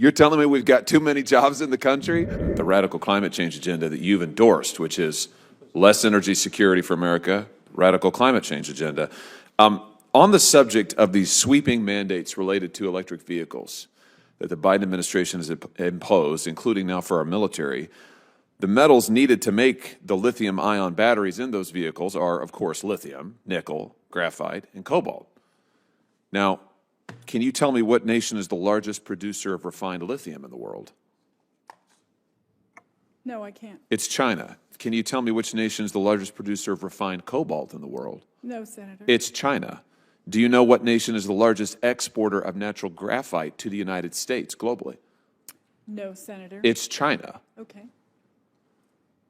You're telling me we've got too many jobs in the country? The radical climate change agenda that you've endorsed, which is less energy security for America, radical climate change agenda. On the subject of these sweeping mandates related to electric vehicles that the Biden administration has imposed, including now for our military, the metals needed to make the lithium-ion batteries in those vehicles are, of course, lithium, nickel, graphite, and cobalt. Now, can you tell me what nation is the largest producer of refined lithium in the world? No, I can't. It's China. Can you tell me which nation is the largest producer of refined cobalt in the world? No, Senator. It's China. Do you know what nation is the largest exporter of natural graphite to the United States globally? No, Senator. It's China. Okay.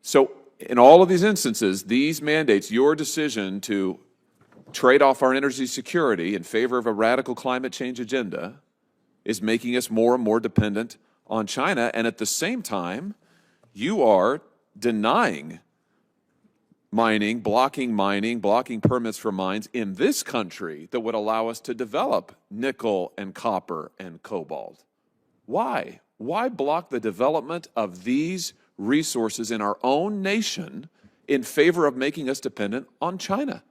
So in all of these instances, these mandates, your decision to trade off our energy security in favor of a radical climate change agenda is making us more and more dependent on China. And at the same time, you are denying mining, blocking permits for mines in this country that would allow us to develop nickel and copper and cobalt. Why? Why block the development of these resources in our own nation in favor of making us dependent on China?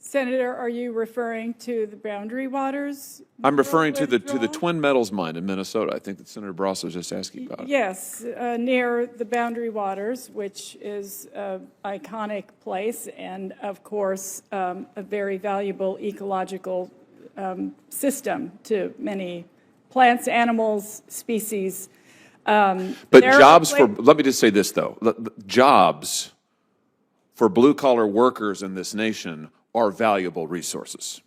Senator, are you referring to the Boundary Waters? I'm referring to the Twin Metals mine in Minnesota. I think that Senator Barrasso was just asking about it. Yes, near the Boundary Waters, which is an iconic place and, of course, a very valuable ecological system to many plants, animals, species. But jobs for, let me just say this, though. Jobs for blue-collar workers in this nation are valuable resources.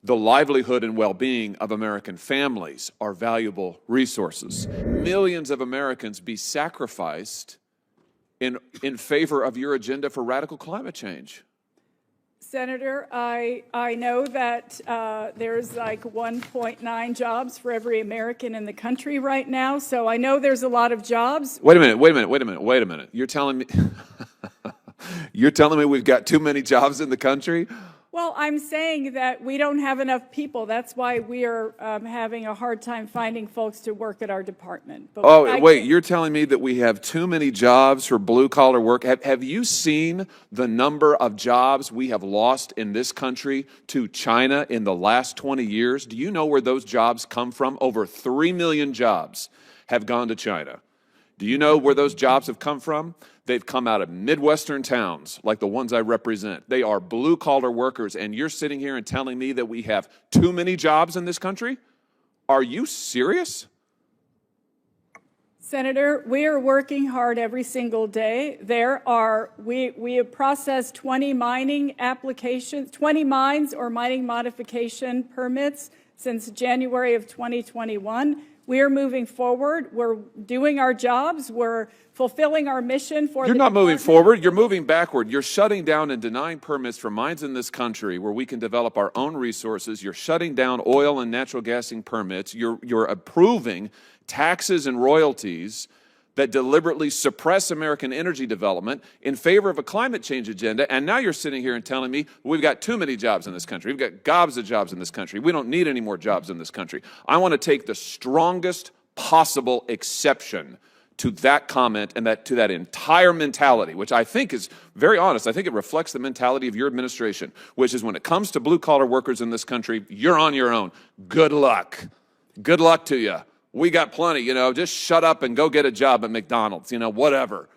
The livelihood and well-being of American families are valuable resources. Millions of Americans be sacrificed in favor of your agenda for radical climate change. Senator, I know that there's like 1.9 jobs for every American in the country right now, so I know there's a lot of jobs. Wait a minute. You're telling me you're telling me we've got too many jobs in the country? Well, I'm saying that we don't have enough people. That's why we are having a hard time finding folks to work at our department. But wait, you're telling me that we have too many jobs for blue-collar work? Have you seen the number of jobs we have lost in this country to China in the last 20 years? Do you know where those jobs come from? Over 3 million jobs have gone to China. Do you know where those jobs have come from? They've come out of Midwestern towns like the ones I represent. They are blue-collar workers, and you're sitting here and telling me that we have too many jobs in this country? Are you serious? Senator, we are working hard every single day. We have processed 20 mining applications, 20 mines or mining modification permits since January of 2021. We are moving forward. We're doing our jobs. We're fulfilling our mission for the You're not moving forward. You're moving backward. You're shutting down and denying permits for mines in this country where we can develop our own resources. You're shutting down oil and natural gassing permits. You're approving taxes and royalties that deliberately suppress American energy development in favor of a climate change agenda. And now you're sitting here and telling me we've got too many jobs in this country. We've got gobs of jobs in this country. We don't need any more jobs in this country. I want to take the strongest possible exception to that comment and to that entire mentality, which I think is very honest. I think it reflects the mentality of your administration, which is when it comes to blue-collar workers in this country, you're on your own. Good luck. Good luck to you. We got plenty, just shut up and go get a job at McDonald's, whatever.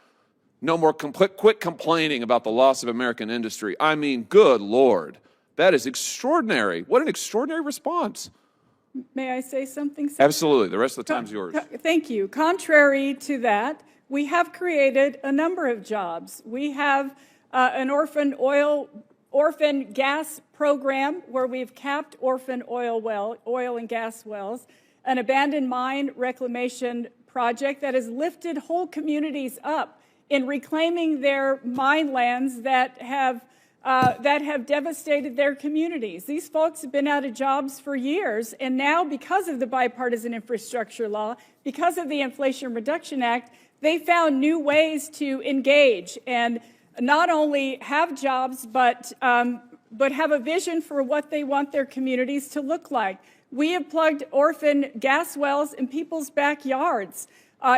No more, quit complaining about the loss of American industry. I mean, good Lord, that is extraordinary. What an extraordinary response. May I say something? Absolutely. The rest of the time's yours. Thank you. Contrary to that, we have created a number of jobs. We have an orphan gas program where we've capped orphan oil and gas wells, an abandoned mine reclamation project that has lifted whole communities up in reclaiming their mine lands that have devastated their communities. These folks have been out of jobs for years, and now because of the bipartisan infrastructure law, because of the Inflation Reduction Act, they found new ways to engage and not only have jobs, but have a vision for what they want their communities to look like. We have plugged orphan gas wells in people's backyards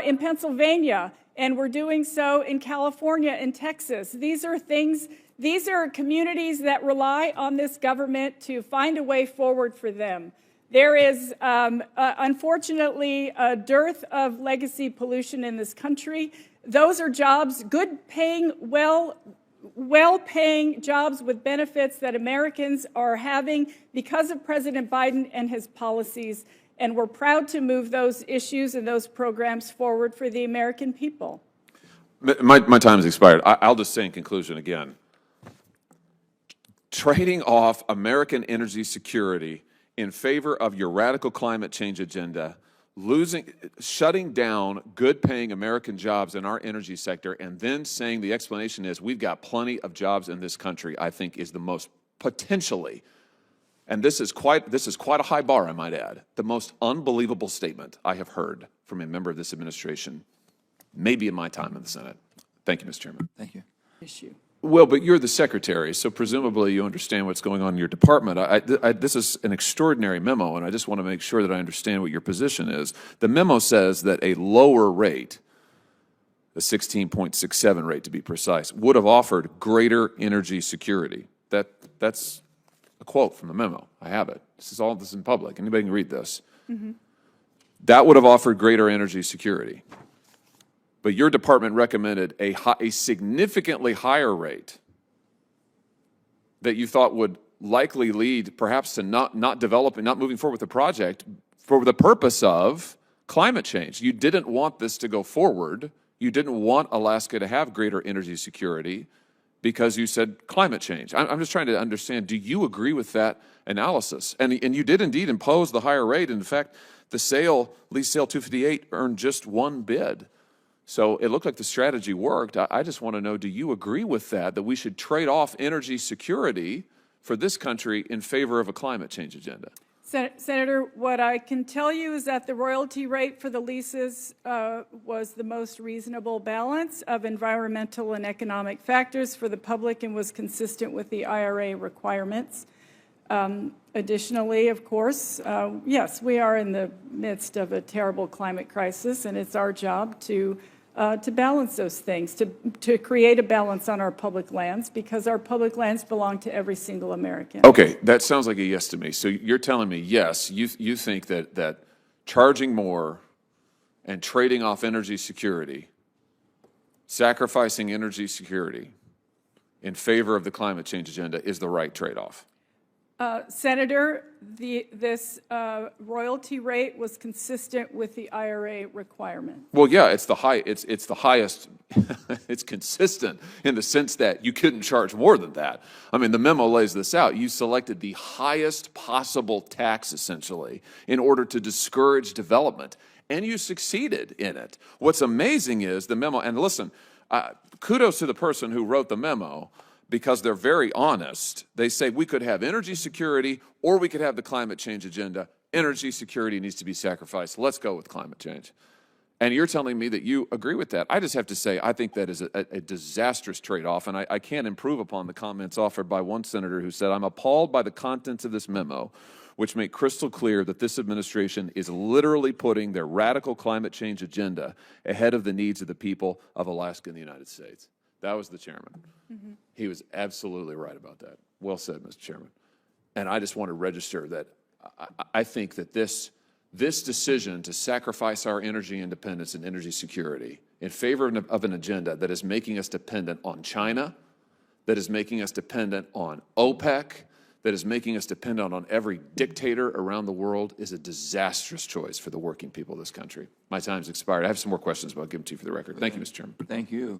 in Pennsylvania, and we're doing so in California and Texas. These are communities that rely on this government to find a way forward for them. There is, unfortunately, a dearth of legacy pollution in this country. Those are jobs, good-paying, well-paying jobs with benefits that Americans are having because of President Biden and his policies. And we're proud to move those issues and those programs forward for the American people. My time has expired. I'll just say in conclusion again, trading off American energy security in favor of your radical climate change agenda, shutting down good-paying American jobs in our energy sector, and then saying the explanation is we've got plenty of jobs in this country, I think is the most potentially, and this is quite a high bar, I might add, the most unbelievable statement I have heard from a member of this administration, maybe in my time in the Senate. Thank you, Mr. Chairman. Thank you. Issue. Well, but you're the secretary, so presumably you understand what's going on in your department. This is an extraordinary memo, and I just want to make sure that I understand what your position is. The memo says that a lower rate, the 16.67 rate to be precise, would have offered greater energy security. That's a quote from the memo. I have it. This is in public. Anybody can read this. Mm-hmm. That would have offered greater energy security. But your department recommended a significantly higher rate that you thought would likely lead perhaps to not moving forward with the project for the purpose of climate change. You didn't want this to go forward. You didn't want Alaska to have greater energy security because you said climate change. I'm just trying to understand, do you agree with that analysis? And you did indeed impose the higher rate. In fact, the lease sale 258 earned just one bid. So it looked like the strategy worked. I just want to know, do you agree with that we should trade off energy security for this country in favor of a climate change agenda? Senator, what I can tell you is that the royalty rate for the leases was the most reasonable balance of environmental and economic factors for the public and was consistent with the IRA requirements. Additionally, of course, yes, we are in the midst of a terrible climate crisis, and it's our job to balance those things, to create a balance on our public lands, because our public lands belong to every single American. Okay, that sounds like a yes to me. So you're telling me, yes, you think that charging more and trading off energy security, sacrificing energy security in favor of the climate change agenda is the right trade-off. Senator, this royalty rate was consistent with the IRA requirement. Well, yeah, it's the highest. It's consistent in the sense that you couldn't charge more than that. I mean, the memo lays this out. You selected the highest possible tax, essentially, in order to discourage development, and you succeeded in it. What's amazing is the memo, and listen, kudos to the person who wrote the memo, because they're very honest. They say we could have energy security or we could have the climate change agenda. Energy security needs to be sacrificed. Let's go with climate change. And you're telling me that you agree with that. I just have to say I think that is a disastrous trade-off, and I can't improve upon the comments offered by one senator who said, I'm appalled by the contents of this memo, which make crystal clear that this administration is literally putting their radical climate change agenda ahead of the needs of the people of Alaska and the United States. That was the chairman. Mm-hmm. He was absolutely right about that. Well said, Mr. Chairman. And I just want to register that I think that this decision to sacrifice our energy independence and energy security in favor of an agenda that is making us dependent on China, that is making us dependent on OPEC, that is making us dependent on every dictator around the world is a disastrous choice for the working people of this country. My time's expired. I have some more questions, but I'll give them to you for the record. Thank you, Mr. Chairman. Thank you.